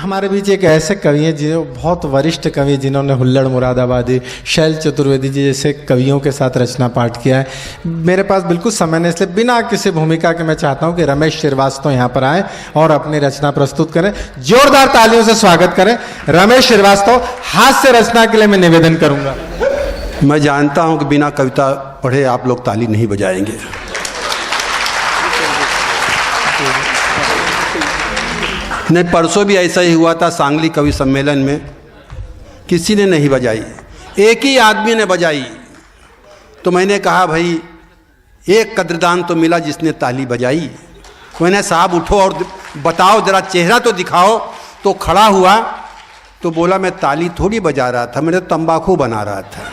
हमारे बीच एक ऐसे कवि हैं जो बहुत वरिष्ठ कवि, जिन्होंने हुल्लड़ मुरादाबादी, शैल चतुर्वेदी जी जैसे कवियों के साथ रचना पाठ किया है। मेरे पास बिल्कुल समय नहीं, इसलिए बिना किसी भूमिका के मैं चाहता हूं कि रमेश श्रीवास्तव यहां पर आए और अपनी रचना प्रस्तुत करें। जोरदार तालियों से स्वागत करें रमेश श्रीवास्तव। हास्य रचना के लिए मैं निवेदन करूंगा। मैं जानता हूं कि बिना कविता पढ़े आप लोग ताली नहीं बजाएंगे। नहीं, परसों भी ऐसा ही हुआ था सांगली कवि सम्मेलन में, किसी ने नहीं बजाई, एक ही आदमी ने बजाई। तो मैंने कहा भाई एक कद्रदान तो मिला जिसने ताली बजाई। मैंने साहब उठो और बताओ, जरा चेहरा तो दिखाओ। तो खड़ा हुआ तो बोला मैं ताली थोड़ी बजा रहा था, मैंने तो तंबाकू बना रहा था।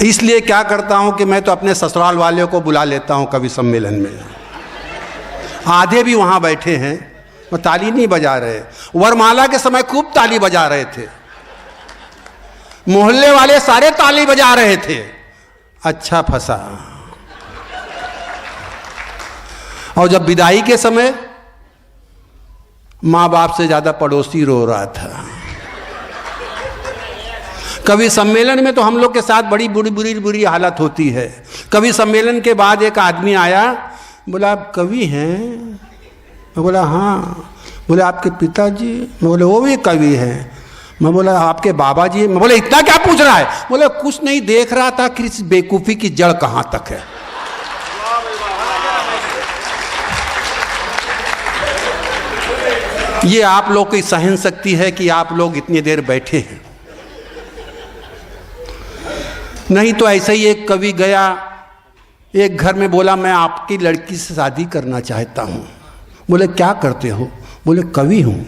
इसलिए क्या करता हूं कि मैं तो अपने ससुराल वाले को बुला लेता हूं कवि सम्मेलन में। आधे भी वहां बैठे हैं, वो ताली नहीं बजा रहे। वरमाला के समय खूब ताली बजा रहे थे, मोहल्ले वाले सारे ताली बजा रहे थे। अच्छा फंसा। और जब विदाई के समय मां बाप से ज्यादा पड़ोसी रो रहा था। कवि सम्मेलन में तो हम लोग के साथ बड़ी बुरी हालत होती है। कवि सम्मेलन के बाद एक आदमी आया, बोला आप कवि हैं? मैं बोला हाँ। बोले आपके पिताजी? मैं बोले वो भी कवि हैं। मैं बोला आपके बाबा जी? मैं बोले इतना क्या पूछ रहा है? बोले कुछ नहीं, देख रहा था कि इस बेवकूफ़ी की जड़ कहाँ तक है। ये आप लोग की सहन शक्ति है कि आप लोग इतनी देर बैठे हैं। नहीं तो ऐसे ही एक कवि गया एक घर में, बोला मैं आपकी लड़की से शादी करना चाहता हूँ। बोले क्या करते हो? बोले कवि हूँ।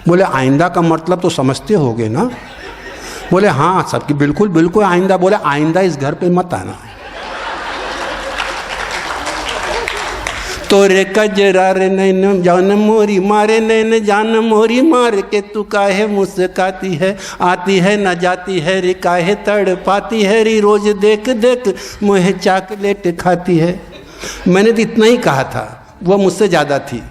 बोले आइंदा का मतलब तो समझते होगे ना? बोले हाँ सबकी बिल्कुल बिल्कुल आइंदा। बोले आइंदा इस घर पे मत आना। तोरे कजरा रे नैन जान मोरी मारे, नैन जान मोरी मार के तू काहे मुस्काती है, आती है न जाती है रे, काहे तड़ पाती है रे, रोज देख देख मुझे चॉकलेट खाती है। मैंने तो इतना ही कहा था, वो मुझसे ज़्यादा थी।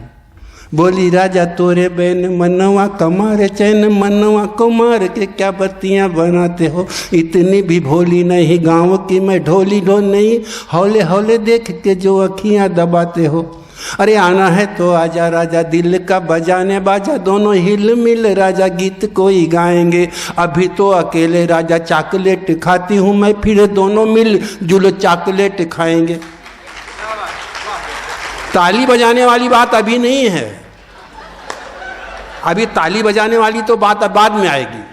बोली राजा तोरे बहन मनवा कमार चैन, मनवा कुमार के क्या बत्तियां बनाते हो, इतनी भी भोली नहीं, गांव की मैं ढोली ढोल नहीं, हौले हौले देख के जो अखियां दबाते हो। अरे आना है तो आजा राजा, दिल का बजाने बाजा, दोनों हिल मिल राजा गीत कोई गाएंगे। अभी तो अकेले राजा चॉकलेट खाती हूँ मैं, फिर दोनों मिल जुल चॉकलेट खाएंगे। ताली बजाने वाली बात अभी नहीं है, अभी ताली बजाने वाली तो बात अब बाद में आएगी।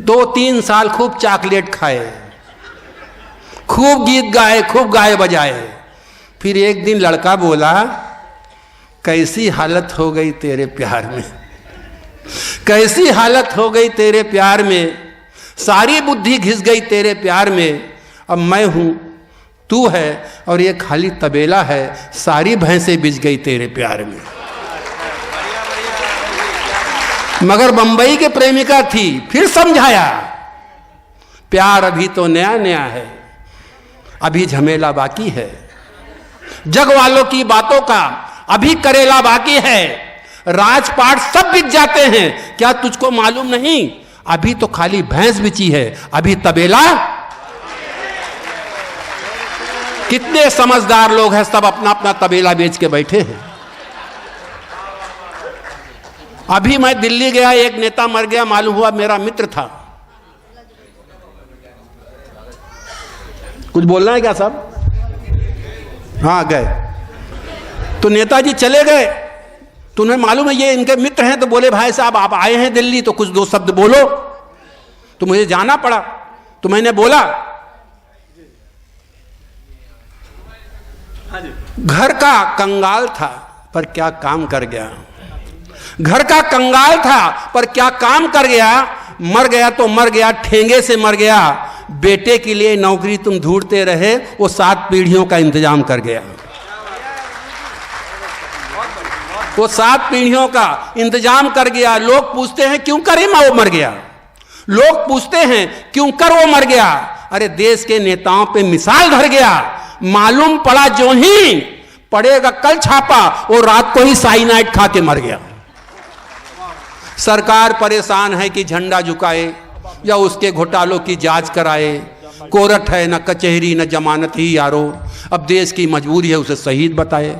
2-3 साल खूब चॉकलेट खाए, खूब गीत गाए, खूब गाए बजाए। फिर एक दिन लड़का बोला कैसी हालत हो गई तेरे प्यार में, कैसी हालत हो गई तेरे प्यार में, सारी बुद्धि घिस गई तेरे प्यार में। अब मैं हूं, तू है और ये खाली तबेला है, सारी भैंसें बिछ गई तेरे प्यार में। मगर बंबई के प्रेमिका थी, फिर समझाया प्यार अभी तो नया नया है, अभी झमेला बाकी है, जग वालों की बातों का अभी करेला बाकी है, राजपाट सब बिक जाते हैं, क्या तुझको मालूम नहीं, अभी तो खाली भैंस बिची है, अभी तबेला। कितने समझदार लोग हैं, सब अपना अपना तबेला बेच के बैठे हैं। अभी मैं दिल्ली गया, एक नेता मर गया, मालूम हुआ मेरा मित्र था। कुछ बोलना है क्या साहब? हाँ गए तो नेताजी चले गए, तो उन्हें मालूम है ये इनके मित्र हैं, तो बोले भाई साहब आप आए हैं दिल्ली तो कुछ 2 शब्द बोलो। तो मुझे जाना पड़ा, तो मैंने बोला घर का कंगाल था पर क्या काम कर गया, घर का कंगाल था पर क्या काम कर गया, मर गया तो मर गया, ठेंगे से मर गया, बेटे के लिए नौकरी तुम ढूंढते रहे, वो 7 पीढ़ियों का इंतजाम कर गया, वो 7 पीढ़ियों का इंतजाम कर गया। लोग पूछते हैं क्यों कर वो मर गया, लोग पूछते हैं क्यों कर वो मर गया। अरे देश के नेताओं पे मिसाल धर गया, मालूम पड़ा जो ही पड़ेगा कल छापा, वो रात को ही साइनाइड खा के मर गया। सरकार परेशान है कि झंडा झुकाए या उसके घोटालों की जांच कराए। कोर्ट है न कचहरी न जमानत ही यारो, अब देश की मजबूरी है उसे शहीद बताए।